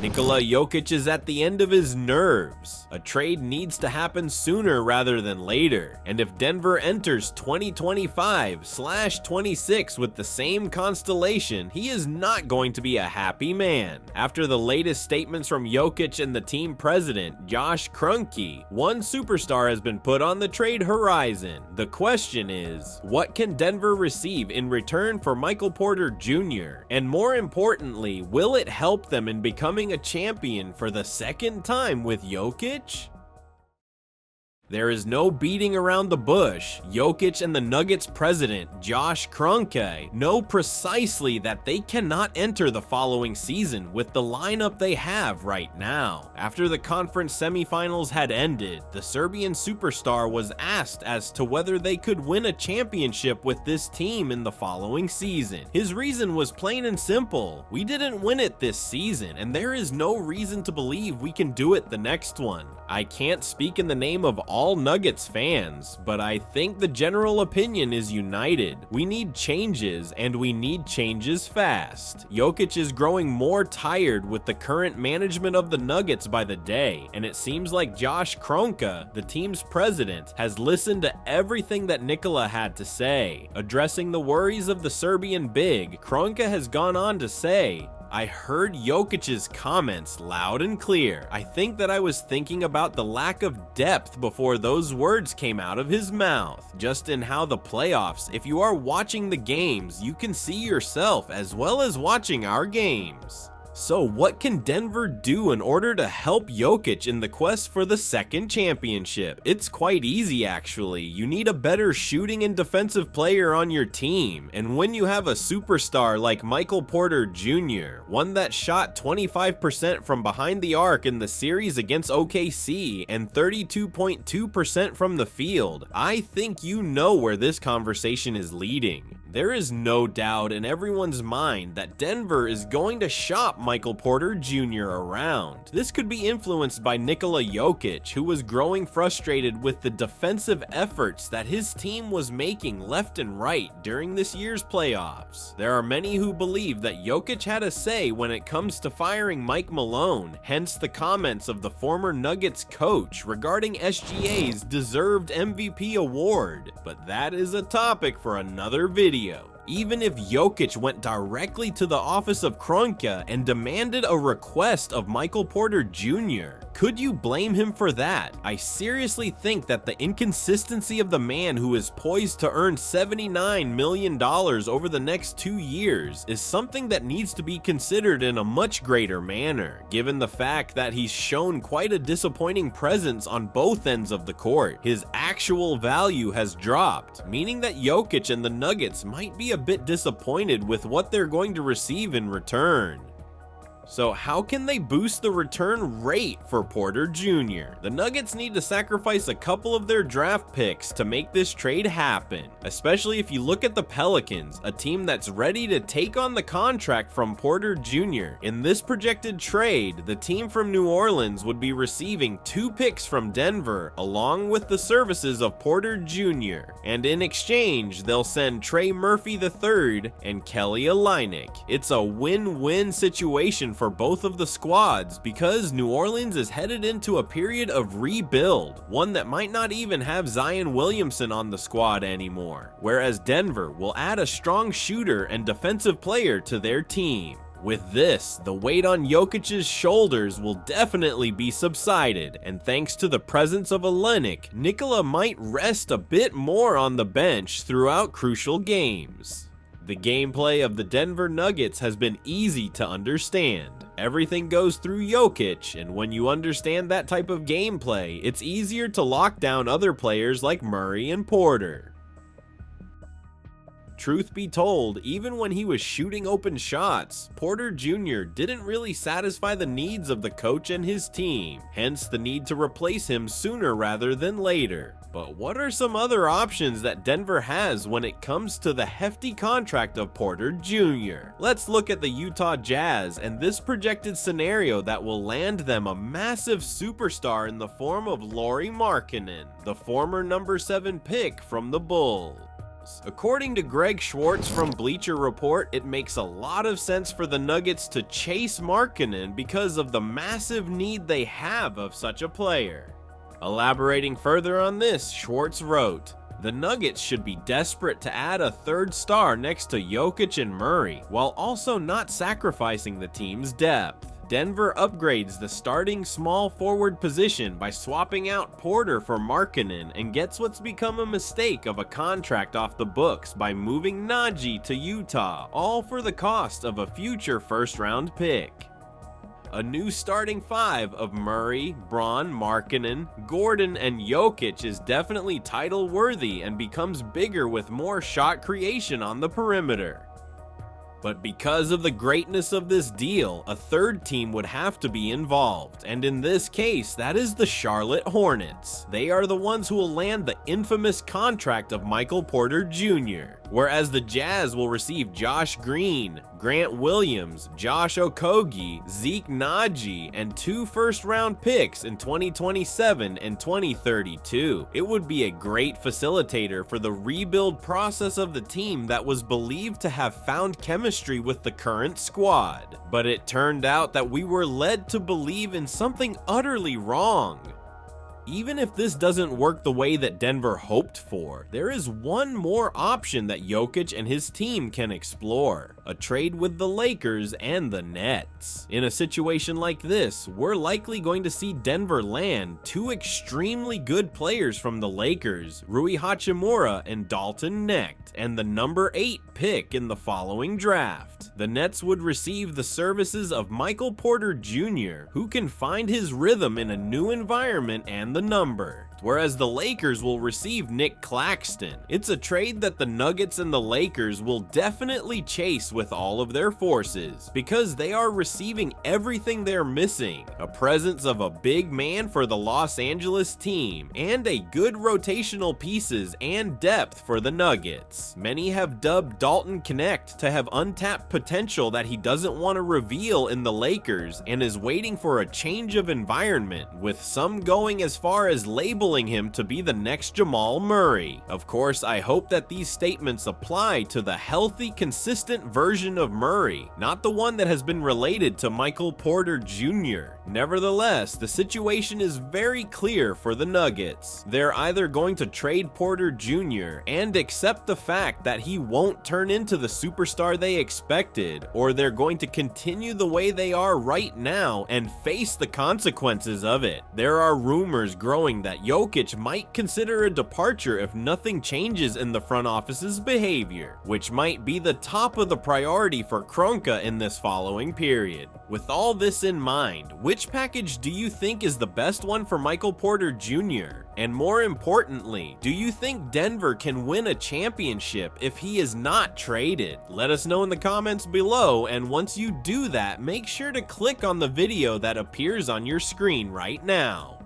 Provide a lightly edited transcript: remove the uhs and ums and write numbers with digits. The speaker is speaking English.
Nikola Jokic is at the end of his nerves. A trade needs to happen sooner rather than later, and if Denver enters 2025/26 with the same constellation, he is not going to be a happy man. After the latest statements from Jokic and the team president, Josh Kroenke, one superstar has been put on the trade horizon. The question is, what can Denver receive in return for Michael Porter Jr.? And more importantly, will it help them in becoming a champion for the second time with Jokic? There is no beating around the bush. Jokic and the Nuggets president, Josh Kroenke, know precisely that they cannot enter the following season with the lineup they have right now. After the conference semifinals had ended, the Serbian superstar was asked as to whether they could win a championship with this team in the following season. His reason was plain and simple: we didn't win it this season, and there is no reason to believe we can do it the next one. I can't speak in the name of all Nuggets fans, but I think the general opinion is united. We need changes, and we need changes fast. Jokic is growing more tired with the current management of the Nuggets by the day, and it seems like Josh Kroenke, the team's president, has listened to everything that Nikola had to say. Addressing the worries of the Serbian big, Kroenke has gone on to say, "I heard Jokic's comments loud and clear. I think that I was thinking about the lack of depth before those words came out of his mouth. Just in how the playoffs, if you are watching the games, you can see yourself as well as watching our games." So what can Denver do in order to help Jokic in the quest for the second championship? It's quite easy actually. You need a better shooting and defensive player on your team, and when you have a superstar like Michael Porter Jr., one that shot 25% from behind the arc in the series against OKC and 32.2% from the field, I think you know where this conversation is leading. There is no doubt in everyone's mind that Denver is going to shop Michael Porter Jr. around. This could be influenced by Nikola Jokic, who was growing frustrated with the defensive efforts that his team was making left and right during this year's playoffs. There are many who believe that Jokic had a say when it comes to firing Mike Malone, hence the comments of the former Nuggets coach regarding SGA's deserved MVP award. But that is a topic for another video. Even if Jokic went directly to the office of Kroenke and demanded a request of Michael Porter Jr., could you blame him for that? I seriously think that the inconsistency of the man who is poised to earn $79 million over the next 2 years is something that needs to be considered in a much greater manner, given the fact that he's shown quite a disappointing presence on both ends of the court. His actual value has dropped, meaning that Jokic and the Nuggets might be a bit disappointed with what they're going to receive in return. So how can they boost the return rate for Porter Jr.? The Nuggets need to sacrifice a couple of their draft picks to make this trade happen, especially if you look at the Pelicans, a team that's ready to take on the contract from Porter Jr. In this projected trade, the team from New Orleans would be receiving 2 picks from Denver along with the services of Porter Jr., and in exchange, they'll send Trey Murphy III and Kelly Olynyk. It's a win-win situation for both of the squads because New Orleans is headed into a period of rebuild, one that might not even have Zion Williamson on the squad anymore, whereas Denver will add a strong shooter and defensive player to their team. With this, the weight on Jokic's shoulders will definitely be subsided, and thanks to the presence of Olynyk, Nikola might rest a bit more on the bench throughout crucial games. The gameplay of the Denver Nuggets has been easy to understand. Everything goes through Jokic, and when you understand that type of gameplay, it's easier to lock down other players like Murray and Porter. Truth be told, even when he was shooting open shots, Porter Jr. didn't really satisfy the needs of the coach and his team, hence the need to replace him sooner rather than later. But what are some other options that Denver has when it comes to the hefty contract of Porter Jr.? Let's look at the Utah Jazz and this projected scenario that will land them a massive superstar in the form of Lauri Markkanen, the former number 7 pick from the Bulls. deals. According to Greg Schwartz from Bleacher Report, it makes a lot of sense for the Nuggets to chase Markkanen because of the massive need they have of such a player. Elaborating further on this, Schwartz wrote, "The Nuggets should be desperate to add a third star next to Jokic and Murray, while also not sacrificing the team's depth. Denver upgrades the starting small forward position by swapping out Porter for Markkanen and gets what's become a mistake of a contract off the books by moving Najee to Utah, all for the cost of a future first-round pick. A new starting five of Murray, Braun, Markkanen, Gordon, and Jokic is definitely title-worthy and becomes bigger with more shot creation on the perimeter. But because of the greatness of this deal, a third team would have to be involved, and in this case, that is the Charlotte Hornets. They are the ones who will land the infamous contract of Michael Porter Jr., whereas the Jazz will receive Josh Green, Grant Williams, Josh Okogie, Zeke Naji, and 2 first-round picks in 2027 and 2032. It would be a great facilitator for the rebuild process of the team that was believed to have found chemistry with the current squad. But it turned out that we were led to believe in something utterly wrong. Even if this doesn't work the way that Denver hoped for, there is one more option that Jokic and his team can explore: a trade with the Lakers and the Nets. In a situation like this, we're likely going to see Denver land 2 extremely good players from the Lakers, Rui Hachimura and Dalton Knecht, and the number 8 pick in the following draft. The Nets would receive the services of Michael Porter Jr., who can find his rhythm in a new environment and the number, whereas the Lakers will receive Nick Claxton. It's a trade that the Nuggets and the Lakers will definitely chase with all of their forces, because they are receiving everything they're missing: a presence of a big man for the Los Angeles team, and a good rotational pieces and depth for the Nuggets. Many have dubbed Dalton Knecht to have untapped potential that he doesn't want to reveal in the Lakers, and is waiting for a change of environment, with some going as far as labeling him to be the next Jamal Murray. Of course, I hope that these statements apply to the healthy, consistent version of Murray, not the one that has been related to Michael Porter Jr. Nevertheless, the situation is very clear for the Nuggets. They're either going to trade Porter Jr. and accept the fact that he won't turn into the superstar they expected, or they're going to continue the way they are right now and face the consequences of it. There are rumors growing that Jokic might consider a departure if nothing changes in the front office's behavior, which might be the top of the priority for Kroenke in this following period. With all this in mind, which package do you think is the best one for Michael Porter Jr.? And more importantly, do you think Denver can win a championship if he is not traded? Let us know in the comments below, and once you do that, make sure to click on the video that appears on your screen right now.